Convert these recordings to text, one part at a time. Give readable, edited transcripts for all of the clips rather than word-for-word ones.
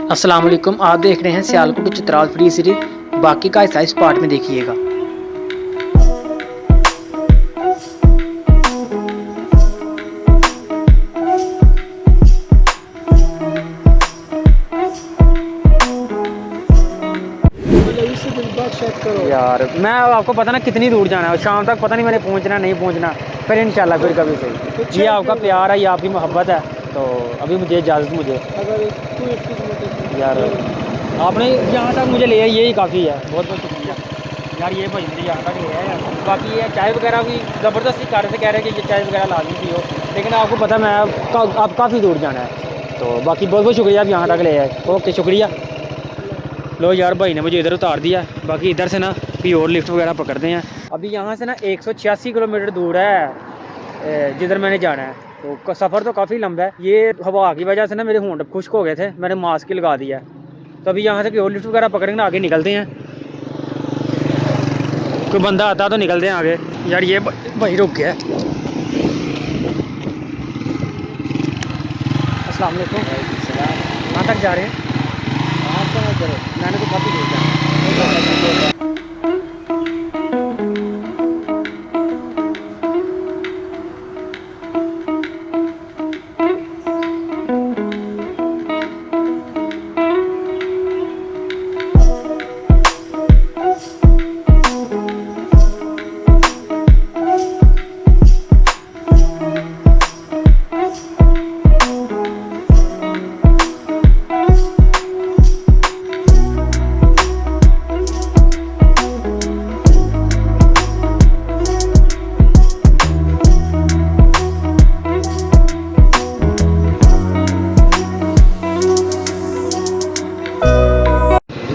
अस्सलाम वालेकुम। आप देख रहे हैं सियालकोट चित्राल फ्री सीरीज। बाकी का हिस्सा इस पार्ट में देखिएगा। यार मैं आपको पता ना कितनी दूर जाना है, शाम तक पता नहीं मैंने पहुंचना नहीं पहुंचना, फिर इंशाल्लाह फिर कभी सही। ये आपका प्यार है, ये आपकी मोहब्बत है, तो अभी मुझे इजाज़त मुझे यार आपने यहाँ तक मुझे ले यही काफ़ी है। बहुत बहुत शुक्रिया यार, ये भाई मुझे यहाँ तक ले आया। बाकी ये चाय वगैरह भी ज़बरदस्ती कर रहे थे, कह रहे हैं कि ये चाय वगैरह लाजमी थी हो, लेकिन आपको पता मैं आप काफ़ी दूर जाना है, तो बाकी बहुत बहुत शुक्रिया आप यहाँ तक ले आए। ओके शुक्रिया। लो यार भाई ने मुझे इधर उतार दिया, बाकी इधर से ना कोई और लिफ्ट वगैरह पकड़ते हैं। अभी यहाँ से ना 186 किलोमीटर दूर है जिधर मैंने जाना है, तो सफ़र तो काफ़ी लंबा है। ये हवा की वजह से ना मेरे होंठ खुश्क हो गए थे, मैंने मास्क लगा दिया। तो अभी यहाँ से कोई और लिफ्ट वगैरह पकड़ेंगे ना, आगे निकलते हैं। कोई बंदा आता तो निकलते हैं आगे। यार ये भाई रुक गया। अस्सलाम वालेकुम। कहाँ तक जा रहे हैं? मैंने तो काफ़ी दूर जाना।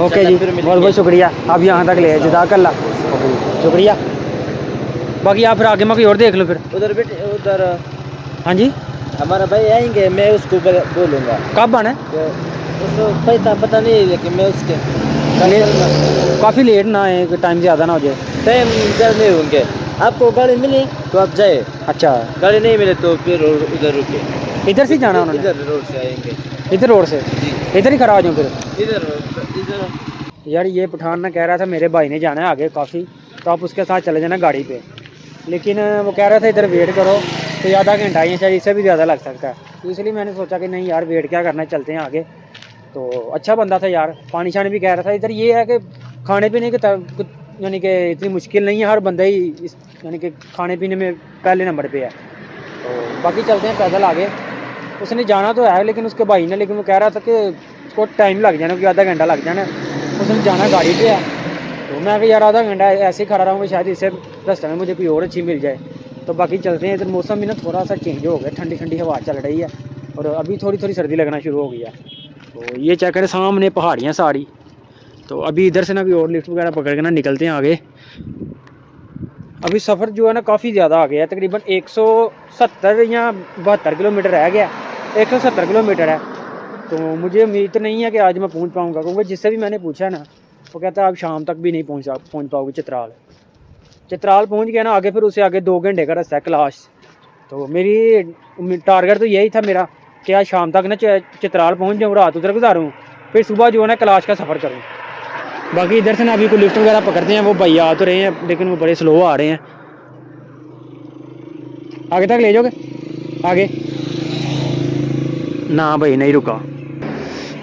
ओके जी, बहुत बहुत शुक्रिया आप यहाँ तक ले आए, जज़ाकल्लाह शुक्रिया। बाकी आप फिर आगे मैं कोई और देख लो फिर। उधर बेटे उधर हाँ जी, हमारा भाई आएंगे, मैं उसको बोलूँगा कब आना है? उसको पता नहीं, लेकिन मैं उसके काफ़ी लेट ना आए, टाइम ज़्यादा ना हो जाए। टाइम इधर नहीं होंगे। आपको गाड़ी मिली तो आप जाए, अच्छा गाड़ी नहीं मिले तो फिर उधर रुके। इधर से जाना उन्होंने? इधर रोड से आएंगे। इधर रोड से? इधर ही खड़ा हो जाऊँ फिर? इधर इधर यार ये पठान ना कह रहा था मेरे भाई ने जाना है आगे काफ़ी, तो आप उसके साथ चले जाना गाड़ी पे, लेकिन वो कह रहा था इधर वेट करो, तो आधा घंटा ही शायद, इससे भी ज़्यादा लग सकता है। तो इसलिए मैंने सोचा कि नहीं यार वेट क्या करना, चलते हैं आगे। तो अच्छा बंदा था यार, पानी शानी भी कह रहा था। इधर ये है कि खाने पीने के यानी कि इतनी मुश्किल नहीं है, हर बंदा ही यानी कि खाने पीने में पहले नंबर पे है। तो बाकी चलते हैं पैदल आगे। उसने जाना तो है लेकिन उसके भाई ने, लेकिन वो कह रहा था कि उसको टाइम लग जाना, क्योंकि आधा घंटा लग जाना, उसने जाना गाड़ी पे है। तो मैं कि यार आधा घंटा ऐसे ही खड़ा रहूँगा, शायद इससे रास्ते में मुझे कोई और अच्छी मिल जाए। तो बाकी चलते हैं। इधर मौसम भी ना थोड़ा सा चेंज हो गया, ठंडी ठंडी हवा चल रही है, और अभी थोड़ी थोड़ी सर्दी लगना शुरू हो गई है। तो ये चेक करें सामने पहाड़ियाँ सारी। तो अभी इधर से ना भी और लिफ्ट वगैरह पकड़ के ना निकलते हैं आगे। अभी सफ़र जो है ना काफ़ी ज़्यादा आ गया है, तकरीबन 170 या 72 किलोमीटर रह गया। 170 किलोमीटर है। तो मुझे उम्मीद तो नहीं है कि आज मैं पहुंच पाऊंगा, क्योंकि जिससे भी मैंने पूछा ना वो कहता है आप शाम तक भी नहीं पहुंच पाओगे चित्राल पहुंच गया ना, आगे फिर उससे आगे 2 घंटे का रास्ता है कैलाश। तो मेरी टारगेट तो यही था मेरा कि आज शाम तक ना चित्राल पहुंच जाऊँ, रात उधर गुजारूँ, फिर सुबह जो है ना कैलाश का सफ़र करूँ। बाकी इधर से ना अभी कोई लिफ्ट वगैरह पकड़ते हैं, वो भाई आ तो रहे हैं लेकिन वो बड़े स्लो आ रहे हैं। आगे तक ले जाओगे? आगे ना भाई नहीं रुका।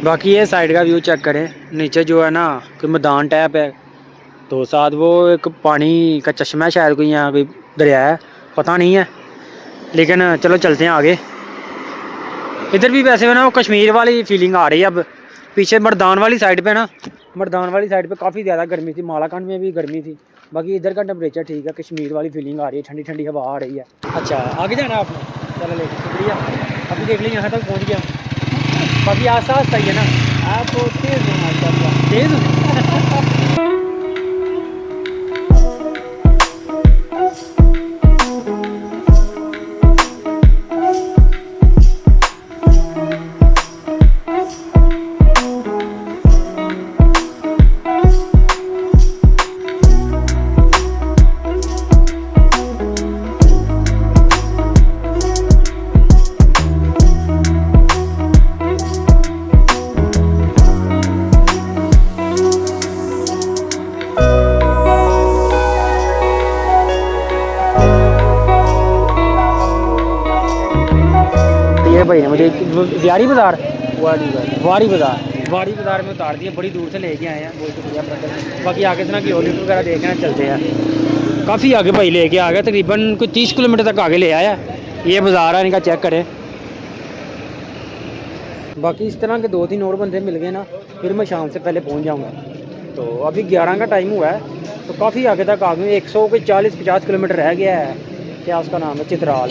बाकी ये साइड का व्यू चेक करें, नीचे जो है ना कोई मैदान टाइप है, तो साथ वो एक पानी का चश्मा है, शायद कोई यहाँ कोई दरिया है, पता नहीं है, लेकिन चलो चलते हैं आगे। इधर भी वैसे ना वो कश्मीर वाली फीलिंग आ रही है। अब पीछे मर्दान वाली साइड पे ना, मर्दान वाली साइड पे काफ़ी ज़्यादा गर्मी थी, मालाकांड में भी गर्मी थी। बाकी इधर का टेम्परेचर ठीक है, कश्मीर वाली फीलिंग आ रही है, ठंडी ठंडी हवा आ रही है। अच्छा आगे जाना है आपने? चलो लेकिन शुक्रिया, अभी देख लीजिए यहाँ तक पहुँच गया। बाकी आस पास सही है ना? आप तेज़ हो, तेज़ हो। व्यारी बाज़ार, वाड़ी वाड़ी बाज़ार में उतार दिए, बड़ी दूर से लेके आए हैं, बहुत शुक्रिया ब्रदर। बाकी आगे से ना कि लिफ्ट वगैरह देख के चलते हैं। काफ़ी आगे भाई लेके आ गया, तकरीबन कोई 30 किलोमीटर तक आगे ले आया। ये बाज़ार है इनका, चेक करें। बाकी इस तरह के 2-3 और बंदे मिल गए ना, फिर मैं शाम से पहले पहुंच जाऊंगा। तो अभी 11 का टाइम हुआ है, तो काफ़ी आगे तक आ गए। 140-50 किलोमीटर रह गया है। क्या उसका नाम है, चित्राल।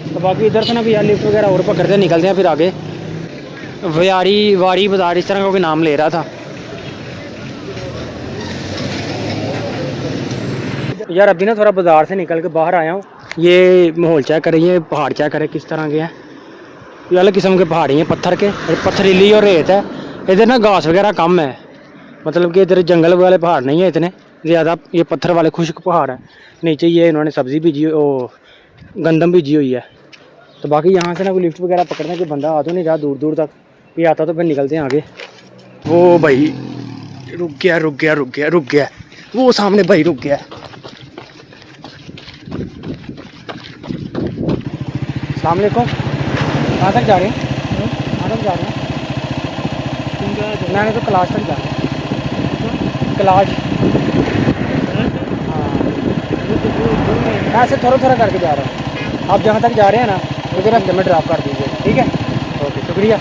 तो बाकी इधर से ना भी यार लिफ्ट वगैरह और पकड़ते निकलते हैं फिर आगे। वारी बाज़ार इस तरह का कोई नाम ले रहा था यार। अभी ना थोड़ा बाज़ार से निकल के बाहर आया हूँ। ये माहौल चेक करें, ये पहाड़ चेक करें किस तरह के हैं। ये अलग किस्म के पहाड़ी हैं, पत्थर के, पथरीली और रेत है। इधर ना घास वगैरह कम है, मतलब कि इधर जंगल वाले पहाड़ नहीं है इतने ज़्यादा। ये पत्थर वाले खुश्क पहाड़ है। नीचे ये इन्होंने सब्ज़ी बीजी, ओ गंदम बीजी हुई है। तो बाकी यहाँ से ना कोई लिफ्ट वगैरह पकड़ने के बंदा आ तो नहीं रहा दूर दूर तक, ये आता तो फिर निकलते हैं आगे। वो भाई रुक गया, वो सामने भाई रुक गया। अस्सलाम वालेकुम, कहाँ तक जा रहे हैं? कहाँ तक जा रहे हैं? मैंने तो क्लास तक जा रहा हूँ, क्लास। हाँ, ऐसे थोड़ा करके जा रहा हूँ। आप जहाँ तक जा रहे हैं ना, मुझे रास्ते में ड्रॉप कर दीजिए, ठीक है? ओके, शुक्रिया।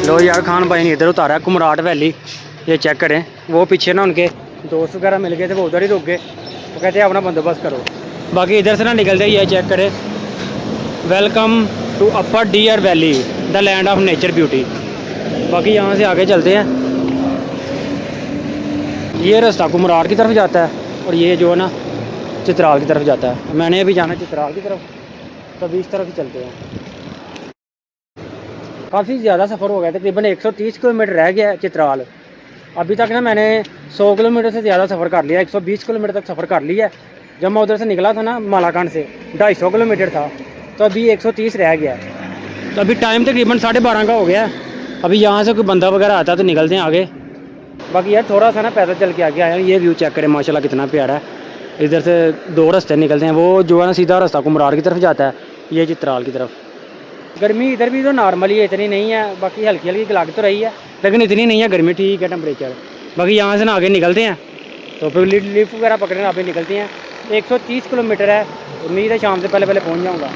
लो यार, खान भाई ने इधर उतारा कुमराट वैली, ये चेक करें। वो पीछे ना उनके दोस्त वगैरह मिल गए थे, वो उधर ही रुक गए। वो कहते हैं अपना बंदोबस्त करो। बाकी इधर से ना निकलते ही ये चेक करें, welcome to Upper Dir valley, the land of nature beauty. बाकी यहाँ से आगे चलते हैं। ये रास्ता कुमराट की तरफ जाता है और ये जो है ना चित्राल की तरफ जाता है। मैंने अभी जाना चित्राल की तरफ, तभी इस तरफ ही चलते हैं। काफ़ी ज़्यादा सफ़र हो गया, तकरीबन 130 किलोमीटर रह गया है चित्राल। अभी तक ना मैंने 100 किलोमीटर से ज़्यादा सफ़र कर लिया, 120 किलोमीटर तक सफ़र कर लिया। जब मैं उधर से निकला था ना मालाकांड से, 250 किलोमीटर था, तो अभी 130 रह गया है। तो अभी टाइम तकरीबन 12:30 का हो गया है। अभी यहाँ से कोई बंदा वगैरह आता तो निकलते हैं आगे। बाकी यार थोड़ा सा ना पैदल चल के आगे आया हूँ। ये व्यू चेक करें माशाल्लाह कितना प्यारा है। इधर से 2 रास्ते निकलते हैं, वो जो है ना सीधा रास्ता कुमरार की तरफ जाता है, ये चित्राल की तरफ। गर्मी इधर भी तो नॉर्मली है, इतनी नहीं है। बाकी हल्की हल्की लग तो रही है, लेकिन इतनी नहीं है गर्मी, ठीक है टेम्परेचर। बाकी यहाँ से ना आगे निकलते हैं, तो फिर लिफ्ट वगैरह पकड़ने आगे निकलते हैं। 130 किलोमीटर है, उम्मीद है शाम से पहले पहुँच जाऊँगा।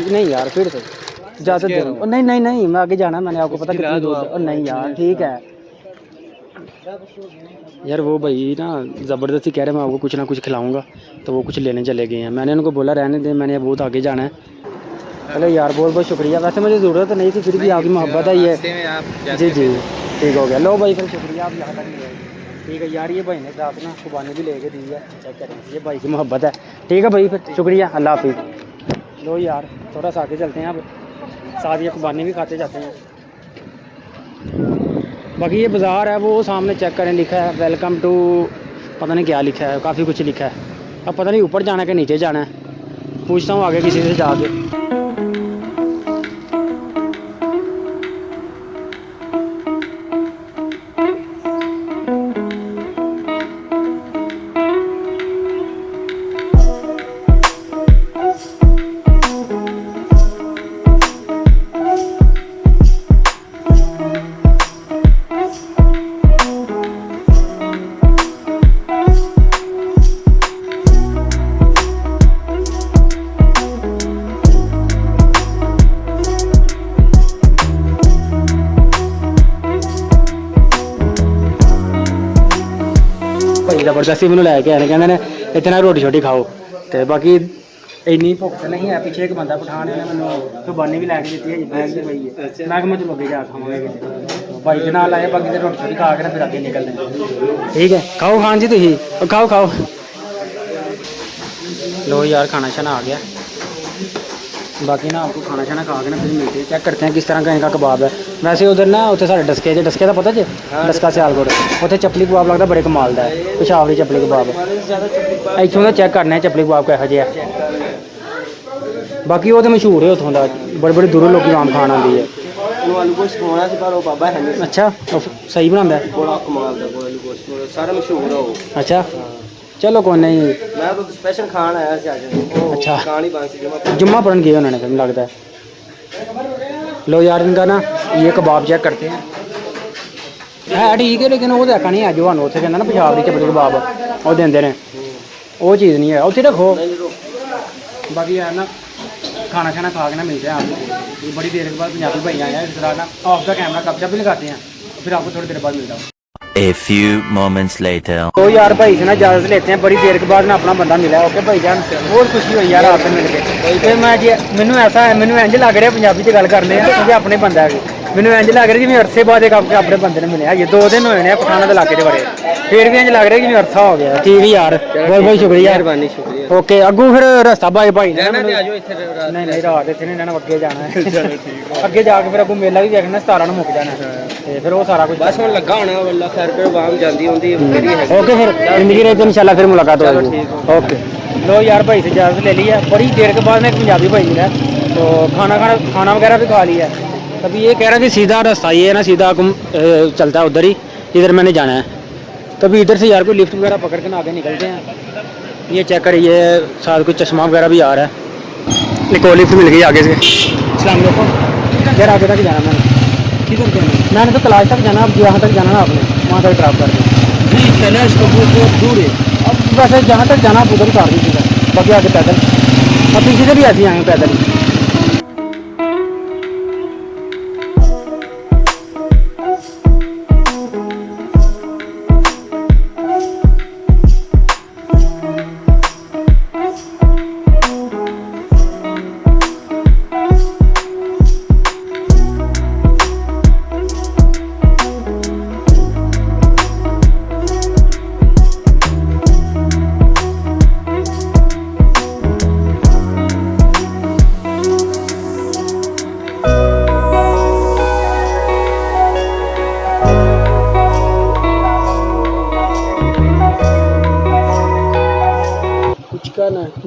नहीं यार, फिर से ज़्यादा देर नहीं, मैं आगे जाना, मैंने आपको पता कितनी दूर। और नहीं यार, ठीक है यार। वो भाई ना ज़बरदस्ती कह रहे मैं आपको कुछ ना कुछ खिलाऊंगा, तो वो कुछ लेने चले गए हैं। मैंने उनको बोला रहने दें, मैंने बहुत आगे जाना है। चलो यार, बहुत बहुत शुक्रिया। वैसे मुझे ज़रूरत नहीं थी, फिर भी आपकी मोहब्बत है ये। जी ठीक हो गया। लो भाई, फिर शुक्रिया, आप यहाँ तक नहीं आए। ठीक है यार, ये भाई ने साथ ना कुर्बानी भी लेके दी है, चेक करें, ये भाई की मोहब्बत है। ठीक है भाई, फिर शुक्रिया, अल्लाह हाफिज़। लो यार, थोड़ा सा आगे चलते हैं, अब साथ ये कुर्बानी भी खाते जाते हैं। बाकी ये बाज़ार है, वो सामने चेक करें, लिखा है वेलकम टू, पता नहीं क्या लिखा है, काफ़ी कुछ लिखा है। अब पता नहीं ऊपर जाना है कि नीचे जाना है, पूछता हूँ आगे किसी से जाके। भाई जबरदस्ती मैंने लैके आए कहते ने इतना रोटी छोटी खाओ तो बाकी इन्नी भुख तो नहीं है पिछले एक बंदा पठान ने मैंने कुर्बानी भी लैके दी है बैग भी पई है मैं मैं चलो अगे जा खावांगे भाई के नाल आए बाकी रोटी छोटी खा के फिर अगे निकलने ठीक है खाओ खान जी तुम खाओ खाओ लो यार खाना शाना आ गया बाकी ना आपको खाना शाना खा के ना फिर मिलते हैं चेक करते हैं किस तरह का इनका कबाब है वैसे उधर ना उत्थे साढ़े डस्के का पता जे डस्का सियालकोट उत्थे चपली कबाब लगता बड़े कमाल का है पेशावरी चपली कबाब इतों का चेक करना है चपली कबाब किहो जिहा है बाकी वो तो मशहूर है उतों का बड़े बड़े दूरों लोग आम खान आती है अच्छा सही बनाता है अच्छा चलो कोई नहीं मैं तो स्पेशल खान आया सी आज अच्छा कहानी बात सी जुम्मा पढ़न गए उन्होंने फिर लगता है लो यार इनका ना ये कबाब चेक करते हैं है ठीक है लेकिन वो देखा नहीं है जो हूँ उत्थे कहना ना पंजाब की चपली कबाब वो देंगे ने वो चीज़ नहीं है उत्थे रखो बाकी यार ना खाना खाना खा के ना मिलते हैं आपको बड़ी देर के बाद पंजाबी भाई आए हैं इस तरह ना ऑफ का कैमरा कब्जा भी लगाते हैं फिर आपको थोड़ी देर बाद मिलता हूँ A few moments later. तो यार भाई से ना इजाज़त लेते हैं बड़ी देर के बाद ना अपना बंदा मिला ओके भाई जान बहुत खुशी हुई यार आपसे मिल के तो मैं जी मैनू ऐसा है मैनू इंज लग रहा पंजाबी च गल करने क्योंकि अपने बंदा है मैनू इंज लग रहा जिवें अरसे बाद एक अपने बंदे ने मिले ये 2 दिन हुए हैं पठाना के इलाके च बड़े फिर भी इंज लग रहा कि अरसा हो गया ठीक है यार बहुत बहुत शुक्रिया मेहरबानी शुक्रिया ओके अगू फिर रास्ता भाई रहना ते आजो इथे नहीं रात इतने इन्होंने अगे जाना है अगे जाके फिर अगू मेला भी देखना 17 मुक जाना है फिर वो सारा कुछ बस हुन लगा होना वल्ला खैर पे वाम जांदी होंदी मेरी है ओके फिर जिंदगी रहे इंशाल्लाह फिर मुलाकात होगी ओके लो यार भाई से इजाज़त ले ली है बड़ी देर के बाद ना एक पंजाबी भाई मिला तो खाना वगैरह भी खा लिया है तभी ये कह रहा कि सीधा रास्ता ये है ना सीधा चलता है उधर ही इधर मैंने जाना है तभी इधर से यार कोई लिफ्ट वगैरह पकड़ के ना आगे निकलते हैं ये चेक करिए साथ कुछ चश्मा वगैरह भी आ रहा है एक और लिफ्ट मिल गई आगे से अस्सलाम वालेकुम यार आगे तक जाना मैंने किधर जाना मैंने तो क्लास तक जाना अब जहाँ तक जाना ना आपने वहाँ तक ड्रॉप कर दें जी कैलाश तो बहुत दूर है अब वैसे जहाँ तक जाना आप उधर उतार दीजिएगा बाकी आगे पैदल अब पीछे से भी ऐसे आए हैं पैदल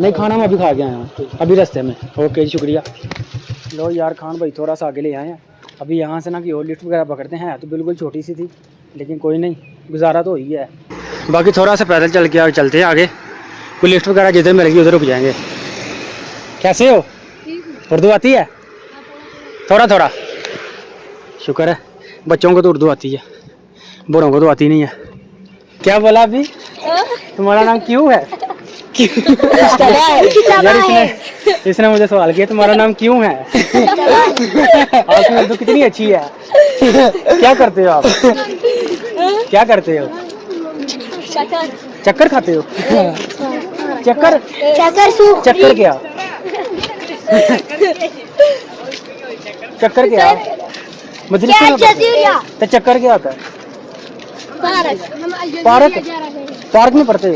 नहीं खाना मैं अभी खा के आया हूँ अभी रास्ते में ओके शुक्रिया लो यार खान भाई थोड़ा सा आगे ले आए हैं अभी यहाँ से ना कि और लिफ्ट वगैरह पकड़ते हैं तो बिल्कुल छोटी सी थी लेकिन कोई नहीं गुजारा तो हो ही है बाकी थोड़ा सा पैदल चल के चलते हैं आगे कोई लिफ्ट वगैरह जिधर मिलेगी उधर रुक जाएंगे कैसे हो उर्दू आती है थोड़ा थोड़ा शुक्र है बच्चों को तो उर्दू आती है बड़ों को तो आती नहीं है क्या बोला अभी तुम्हारा नाम क्यों है यार इसने मुझे सवाल किया तुम्हारा नाम क्यों है आपकी उर्दू कितनी अच्छी है क्या करते हो आप क्या करते हो चक्कर खाते हो चक्कर चक्कर क्या चक्कर क्या तो चक्कर क्या होता है पार्क पार्क में पढ़ते हो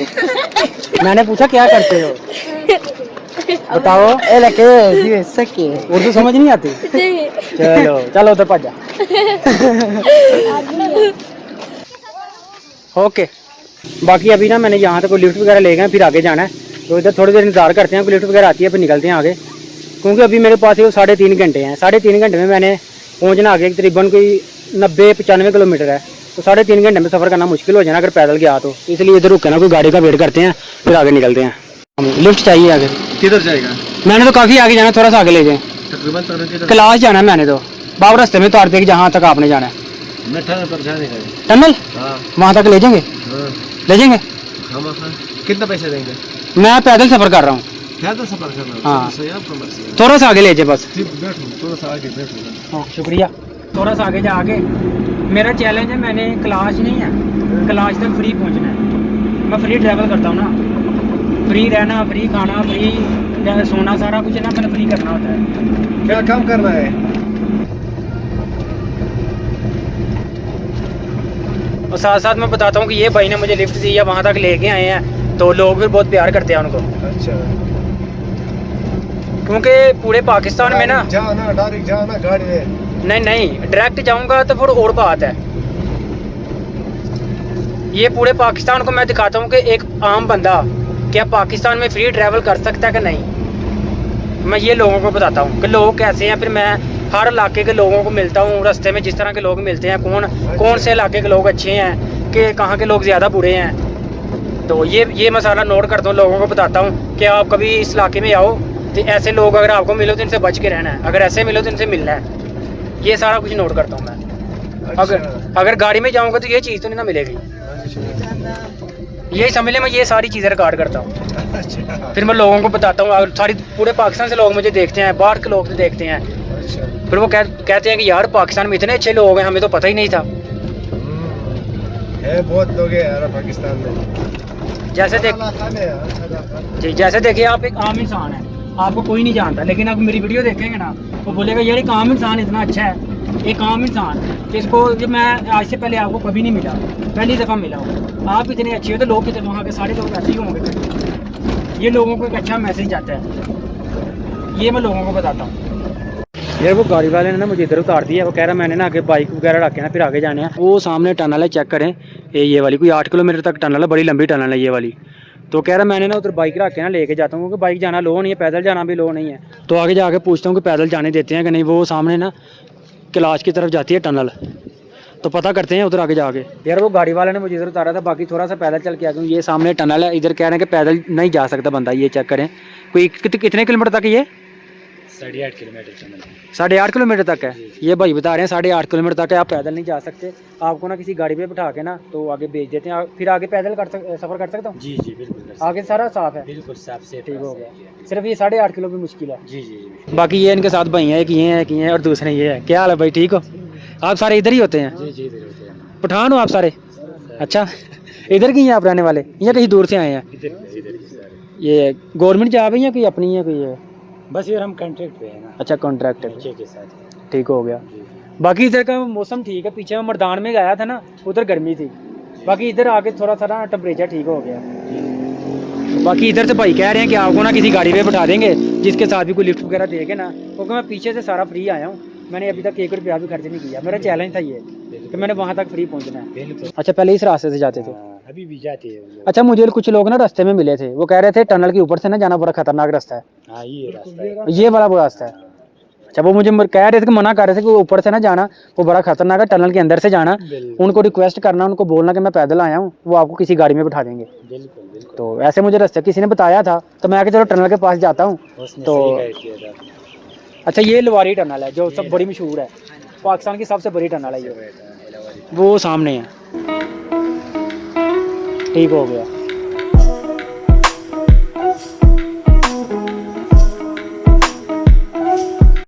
मैंने पूछा क्या करते हो बताओ उर्दू समझ नहीं आती चलो चलो उधर भजा ओके बाकी अभी ना मैंने यहाँ तक कोई लिफ्ट वगैरह ले गए फिर आगे जाना है तो इधर थोड़ी देर इंतजार करते हैं कोई लिफ्ट वगैरह आती है फिर निकलते हैं आगे क्योंकि अभी मेरे पास वो 3.5 घंटे हैं 3.5 घंटे में मैंने पहुँचना आगे तकरीबन कोई 90-95 किलोमीटर है तो 3.5 घंटे में सफ़र करना मुश्किल हो जाना अगर पैदल गया तो इसलिए इधर रुके ना कोई गाड़ी का वेट करते हैं फिर आगे निकलते हैं हमें लिफ्ट चाहिए आगे किधर जाएगा मैंने तो काफ़ी आगे जाना थोड़ा सा आगे ले जाए तकरीबन क्लास जाना है मैंने तो बाबू रास्ते में उतार देगी जहाँ तक आपने जाना है टनल वहाँ तक ले जाएंगे ले जाएंगे कितना पैसे देंगे मैं पैदल सफ़र कर रहा हूँ पैदल सफर करना हाँ है थोड़ा सा आगे ले जाए बस बैठो थोड़ा सा आगे बैठो शुक्रिया थोड़ा सा आगे जा आगे मेरा चैलेंज है मैंने क्लास नहीं है क्लास तक फ्री पहुंचना है मैं फ्री ट्रैवल करता हूँ ना, फ्री रहना, फ्री खाना, फ्री सोना, सारा कुछ है ना मैंने फ्री करना होता है। क्या काम करना है? और साथ साथ मैं बताता हूँ कि ये भाई ने मुझे लिफ्ट दी है, वहाँ तक लेके आए हैं, तो लोग भी बहुत प्यार करते हैं उनको, अच्छा, क्योंकि पूरे पाकिस्तान में ना जाना डायरेक्ट जाना गाड़ी में? नहीं डायरेक्ट जाऊँगा तो फिर और बात है। ये पूरे पाकिस्तान को मैं दिखाता हूँ कि एक आम बंदा क्या पाकिस्तान में फ्री ट्रैवल कर सकता है कि नहीं। मैं ये लोगों को बताता हूँ कि लोग कैसे हैं, फिर मैं हर इलाके के लोगों को मिलता हूँ रास्ते में, जिस तरह के लोग मिलते हैं, कौन से इलाके के लोग अच्छे हैं कि कहाँ के लोग ज़्यादा बुरे हैं। तो ये मैं सारा नोट करता हूँ, लोगों को बताता हूँ कि आप कभी इस इलाके में आओ तो ऐसे लोग अगर आपको मिलो तो इनसे बच के रहना है, अगर ऐसे मिलो तो इनसे मिलना है। ये सारा कुछ नोट करता हूँ मैं। अगर गाड़ी में जाऊँगा तो ये चीज़ तो नहीं ना मिलेगी, यही समझ ले। मैं ये सारी चीज़ें रिकॉर्ड करता हूँ, फिर मैं लोगों को बताता हूँ। सारी पूरे पाकिस्तान से लोग मुझे देखते हैं, बाहर के लोग देखते हैं, फिर वो कहते हैं कि यार पाकिस्तान में इतने अच्छे लोग हैं, हमें तो पता ही नहीं था। है बहुत लोग हैं यार पाकिस्तान में। जैसे देखिए आप एक आम इंसान है, आपको कोई नहीं जानता, लेकिन आप मेरी वीडियो देखेंगे ना वो बोलेगा यार एक आम इंसान इतना अच्छा है, एक आम इंसान जिसको जब मैं आज से पहले आपको कभी नहीं मिला, पहली दफ़ा मिला हूँ, आप इतने अच्छे हो तो लोग कितने वहाँ के सारे लोग ऐसे ही होंगे। ये लोगों को एक अच्छा मैसेज आता है, ये मैं लोगों को बताता हूँ। यार वो गाड़ी वाले ने ना मुझे इधर उतार दिया, वो कह रहा मैंने ना आगे बाइक वगैरह रखे ना फिर आगे जाने हैं। वो सामने टनल है, चेक करें, ये वाली कोई 8 किलोमीटर तक टनल है, बड़ी लंबी टनल है ये वाली। तो कह रहा मैंने ना उधर बाइक रख के ना लेके जाता हूँ, क्योंकि बाइक जाना लो नहीं है, पैदल जाना भी लो नहीं है। तो आगे जाके पूछता हूँ कि पैदल जाने देते हैं कि नहीं। वो सामने ना कैलाश की तरफ जाती है टनल, तो पता करते हैं उधर आगे जाके। यार वो गाड़ी वाले ने मुझे इधर उतारा था, बाकी थोड़ा सा पैदल चल के आ गया। ये सामने टनल है, इधर कह रहे हैं कि पैदल नहीं जा सकता बंदा, ये चेक करें। कोई कितने किलोमीटर तक ये? 8.5 किलोमीटर टनल। 8.5 किलोमीटर तक है, ये भाई बता रहे हैं 8.5 किलोमीटर तक है, आप पैदल नहीं जा सकते। आपको ना किसी गाड़ी पे बिठा के ना तो आगे भेज देते हैं, फिर आगे पैदल सफ़र कर सकता हूँ। जी बिल्कुल, आगे सारा साफ है, बिल्कुल साफ से ठीक हो गया। सिर्फ ये 8.5 किलो की मुश्किल है। जी बाकी ये इनके साथ भाई हैं, एक ये हैं और दूसरे ये है। क्या हाल है भाई, ठीक हो? आप सारे इधर ही होते हैं? जी पठान हो आप सारे? अच्छा, इधर की हैं आप रहने वाले या कहीं दूर से आए हैं? ये गवर्नमेंट जॉब है या कोई अपनी है कोई है? बस यार हम कॉन्ट्रैक्ट पे है ना। अच्छा, कॉन्ट्रैक्ट बच्चे के साथ। ठीक हो गया। बाकी इधर का मौसम ठीक है, पीछे मैं मर्दान में गया था ना, उधर गर्मी थी, बाकी इधर आके थोड़ा सा ना टेम्परेचर ठीक हो गया। बाकी इधर से भाई कह रहे हैं कि आपको ना किसी गाड़ी पे बिठा देंगे जिसके साथ भी कोई लिफ्ट वगैरह देके ना, क्योंकि मैं पीछे से सारा फ्री आया हूँ, मैंने अभी तक 1 रुपया भी खर्च नहीं किया। मेरा चैलेंज था ये कि मैंने वहाँ तक फ्री पहुँचना है। अच्छा, पहले इस रास्ते से जाते थे? अभी भी जाते हैं। अच्छा, मुझे कुछ लोग ना रास्ते में मिले थे, वो कह रहे थे टनल के ऊपर से ना जाना बड़ा खतरनाक रास्ता है। हाँ, ये रास्ता है, ये वाला वो रास्ता है। अच्छा, वो मुझे कह रहे थे कि मना कर रहे थे कि ऊपर से ना जाना, वो बड़ा खतरनाक है, टनल के अंदर से जाना। उनको रिक्वेस्ट करना, उनको बोलना कि मैं पैदल आया हूँ, वो आपको किसी गाड़ी में बिठा देंगे। बिल्कुल। तो ऐसे मुझे रास्ते किसी ने बताया था, तो मैं आके चलो टनल के पास जाता हूँ। तो अच्छा, ये लवारी टनल है जो सब बड़ी मशहूर है, पाकिस्तान की सबसे बड़ी टनल है ये, वो सामने है। ठीक हो गया।